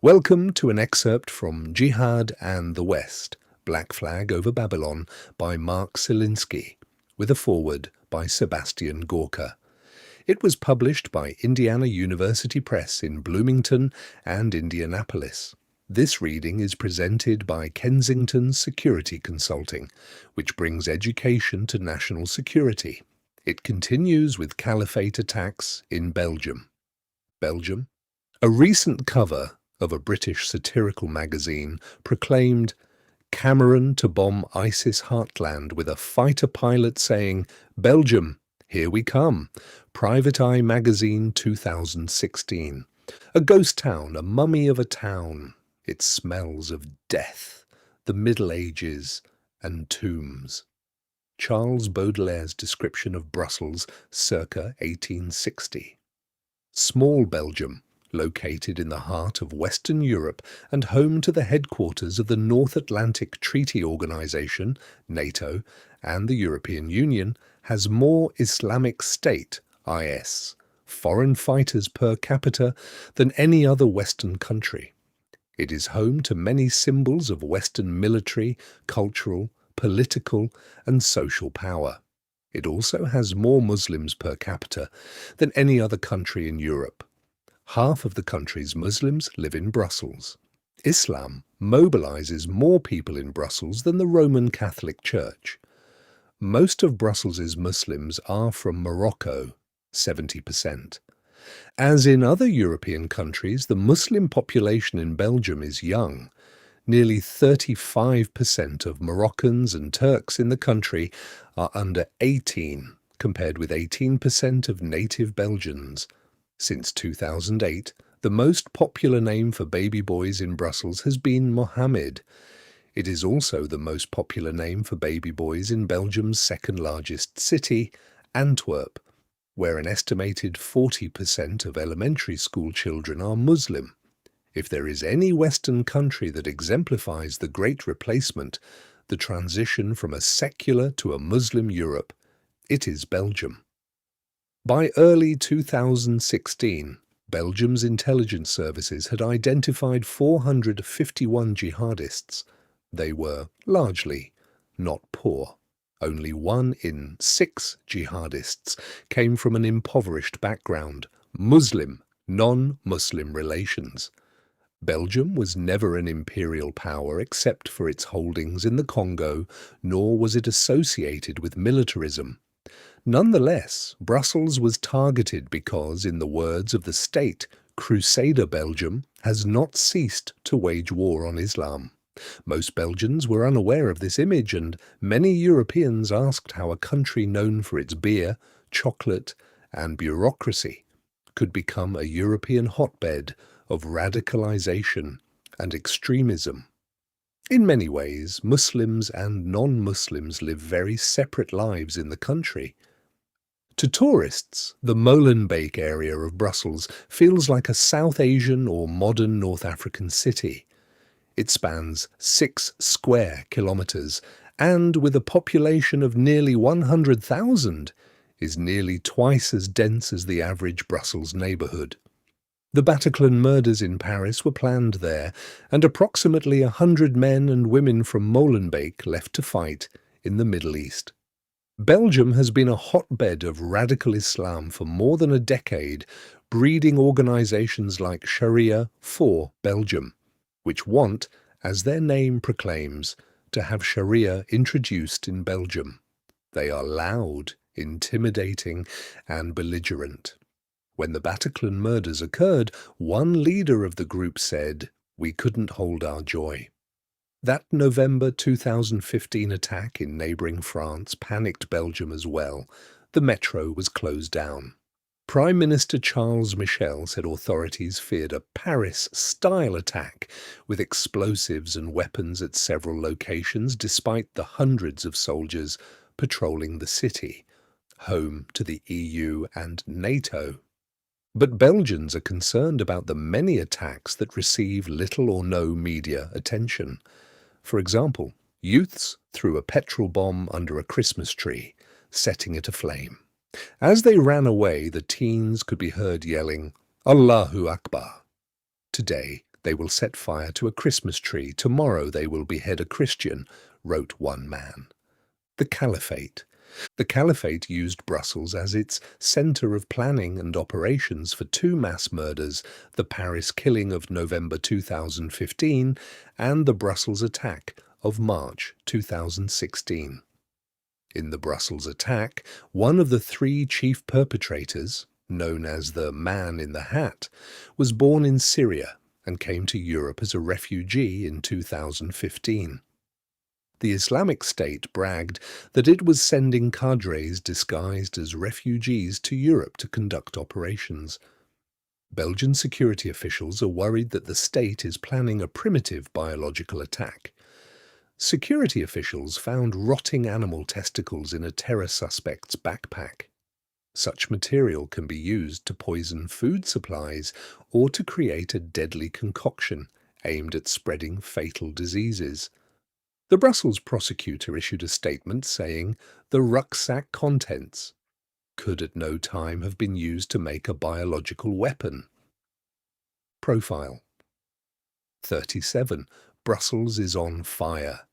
Welcome to an excerpt from Jihad and the West, Black Flag over Babylon by Mark Selinsky, with a foreword by Sebastian Gorka. It was published by Indiana University Press in Bloomington and Indianapolis. This reading is presented by Kensington Security Consulting, which brings education to national security. It continues with caliphate attacks in Belgium. Belgium? A recent cover of a British satirical magazine proclaimed Cameron to bomb ISIS heartland with a fighter pilot saying, "Belgium, here we come." Private Eye magazine 2016. A ghost town, a mummy of a town. It smells of death, the Middle Ages, and tombs. Charles Baudelaire's description of Brussels circa 1860. Small Belgium, located in the heart of Western Europe and home to the headquarters of the North Atlantic Treaty Organization, NATO, and the European Union, has more Islamic State, IS, foreign fighters per capita than any other Western country. It is home to many symbols of Western military, cultural, political, and social power. It also has more Muslims per capita than any other country in Europe. Half of the country's Muslims live in Brussels. Islam mobilizes more people in Brussels than the Roman Catholic Church. Most of Brussels's Muslims are from Morocco, 70%. As in other European countries, the Muslim population in Belgium is young. Nearly 35% of Moroccans and Turks in the country are under 18, compared with 18% of native Belgians. Since 2008, the most popular name for baby boys in Brussels has been Mohammed. It is also the most popular name for baby boys in Belgium's second-largest city, Antwerp, where an estimated 40% of elementary school children are Muslim. If there is any Western country that exemplifies the Great Replacement, the transition from a secular to a Muslim Europe, it is Belgium. By early 2016, Belgium's intelligence services had identified 451 jihadists. They were largely not poor. Only 1 in 6 jihadists came from an impoverished background, Muslim, non-Muslim relations. Belgium was never an imperial power except for its holdings in the Congo, nor was it associated with militarism. Nonetheless, Brussels was targeted because, in the words of the state, Crusader Belgium has not ceased to wage war on Islam. Most Belgians were unaware of this image, and many Europeans asked how a country known for its beer, chocolate, and bureaucracy could become a European hotbed of radicalization and extremism. In many ways, Muslims and non-Muslims live very separate lives in the country. To tourists, the Molenbeek area of Brussels feels like a South Asian or modern North African city. It spans 6 square kilometers and, with a population of nearly 100,000, is nearly twice as dense as the average Brussels neighborhood. The Bataclan murders in Paris were planned there, and approximately 100 men and women from Molenbeek left to fight in the Middle East. Belgium has been a hotbed of radical Islam for more than a decade, breeding organizations like Sharia for Belgium, which want, as their name proclaims, to have Sharia introduced in Belgium. They are loud, intimidating, and belligerent. When the Bataclan murders occurred, one leader of the group said, "We couldn't hold our joy." That November 2015 attack in neighbouring France panicked Belgium as well. The metro was closed down. Prime Minister Charles Michel said authorities feared a Paris-style attack with explosives and weapons at several locations, despite the hundreds of soldiers patrolling the city, home to the EU and NATO. But Belgians are concerned about the many attacks that receive little or no media attention. For example, youths threw a petrol bomb under a Christmas tree, setting it aflame. As they ran away, the teens could be heard yelling, "Allahu Akbar." Today, "They will set fire to a Christmas tree. Tomorrow they will behead a Christian," wrote one man. The Caliphate. The Caliphate used Brussels as its centre of planning and operations for two mass murders, the Paris killing of November 2015 and the Brussels attack of March 2016. In the Brussels attack, one of the three chief perpetrators, known as the Man in the Hat, was born in Syria and came to Europe as a refugee in 2015. The Islamic State bragged that it was sending cadres disguised as refugees to Europe to conduct operations. Belgian security officials are worried that the state is planning a primitive biological attack. Security officials found rotting animal testicles in a terror suspect's backpack. Such material can be used to poison food supplies or to create a deadly concoction aimed at spreading fatal diseases. The Brussels prosecutor issued a statement saying the rucksack contents could at no time have been used to make a biological weapon. Profile 37. Brussels is on fire.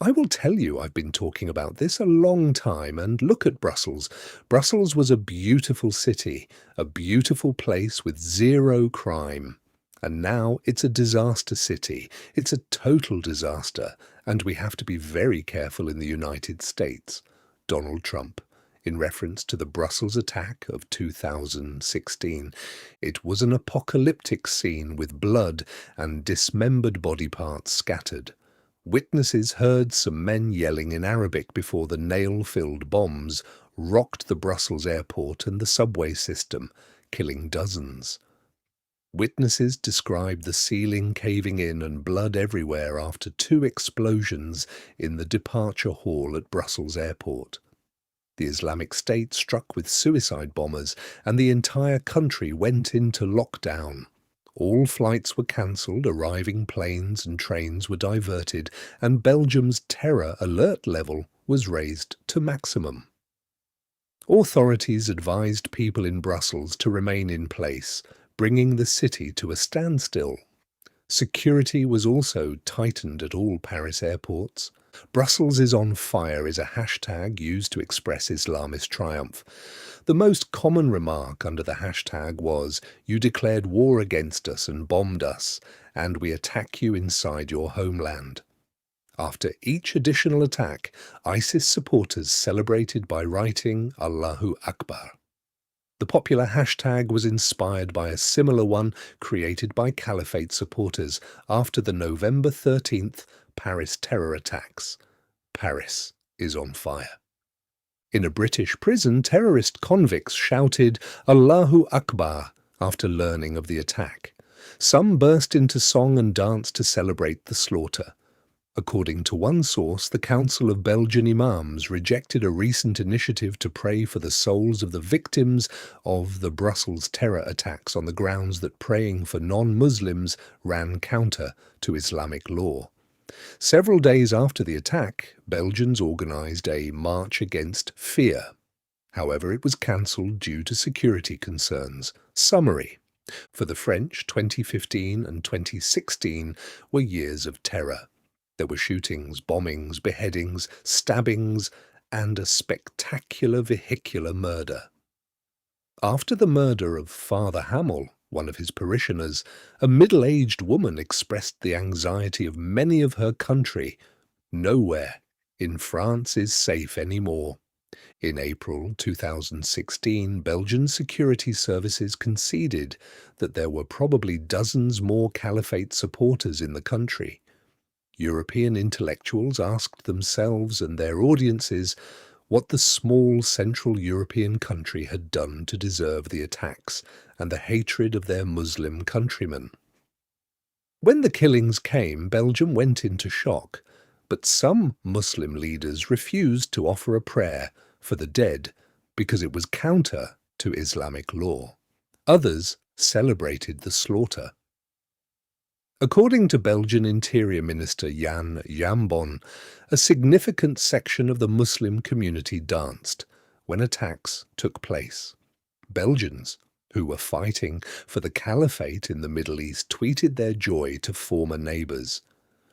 I will tell you, I've been talking about this a long time, and look at Brussels. Brussels was a beautiful city, a beautiful place with zero crime. And now it's a disaster city. It's a total disaster, and we have to be very careful in the United States. Donald Trump, in reference to the Brussels attack of 2016. It was an apocalyptic scene with blood and dismembered body parts scattered. Witnesses heard some men yelling in Arabic before the nail-filled bombs rocked the Brussels airport and the subway system, killing dozens. Witnesses described the ceiling caving in and blood everywhere after two explosions in the departure hall at Brussels airport. The Islamic State struck with suicide bombers and the entire country went into lockdown. All flights were cancelled, arriving planes and trains were diverted, and Belgium's terror alert level was raised to maximum. Authorities advised people in Brussels to remain in place, bringing the city to a standstill. Security was also tightened at all Paris airports. Brussels is on fire is a hashtag used to express Islamist triumph. The most common remark under the hashtag was, "You declared war against us and bombed us, and we attack you inside your homeland." After each additional attack, ISIS supporters celebrated by writing Allahu Akbar. The popular hashtag was inspired by a similar one created by Caliphate supporters after the November 13th Paris terror attacks. Paris is on fire. In a British prison, terrorist convicts shouted Allahu Akbar after learning of the attack. Some burst into song and dance to celebrate the slaughter. According to one source, the Council of Belgian Imams rejected a recent initiative to pray for the souls of the victims of the Brussels terror attacks on the grounds that praying for non-Muslims ran counter to Islamic law. Several days after the attack, Belgians organised a march against fear. However, it was cancelled due to security concerns. Summary. For the French, 2015 and 2016 were years of terror. There were shootings, bombings, beheadings, stabbings, and a spectacular vehicular murder. After the murder of Father Hamel, one of his parishioners, a middle-aged woman expressed the anxiety of many of her country. Nowhere in France is safe anymore. In April 2016, Belgian security services conceded that there were probably dozens more Caliphate supporters in the country. European intellectuals asked themselves and their audiences what the small Central European country had done to deserve the attacks and the hatred of their Muslim countrymen. When the killings came, Belgium went into shock, but some Muslim leaders refused to offer a prayer for the dead because it was counter to Islamic law. Others celebrated the slaughter. According to Belgian Interior Minister Jan Jambon, a significant section of the Muslim community danced when attacks took place. Belgians, who were fighting for the caliphate in the Middle East tweeted their joy to former neighbors.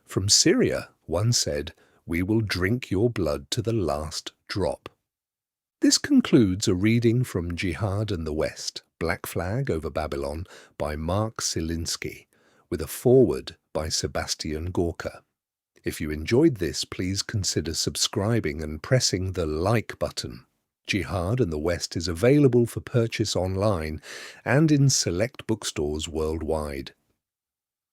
From Syria, one said, "We will drink your blood to the last drop." This concludes a reading from Jihad and the West, Black Flag over Babylon by Mark Silinsky, with a foreword by Sebastian Gorka. If you enjoyed this, please consider subscribing and pressing the like button. Jihad and the West is available for purchase online and in select bookstores worldwide.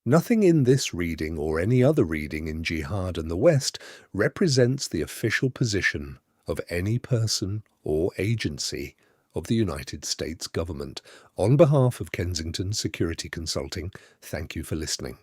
Nothing in this reading or any other reading in Jihad and the West represents the official position of any person or agency of the United States government. On behalf of Kensington Security Consulting, thank you for listening.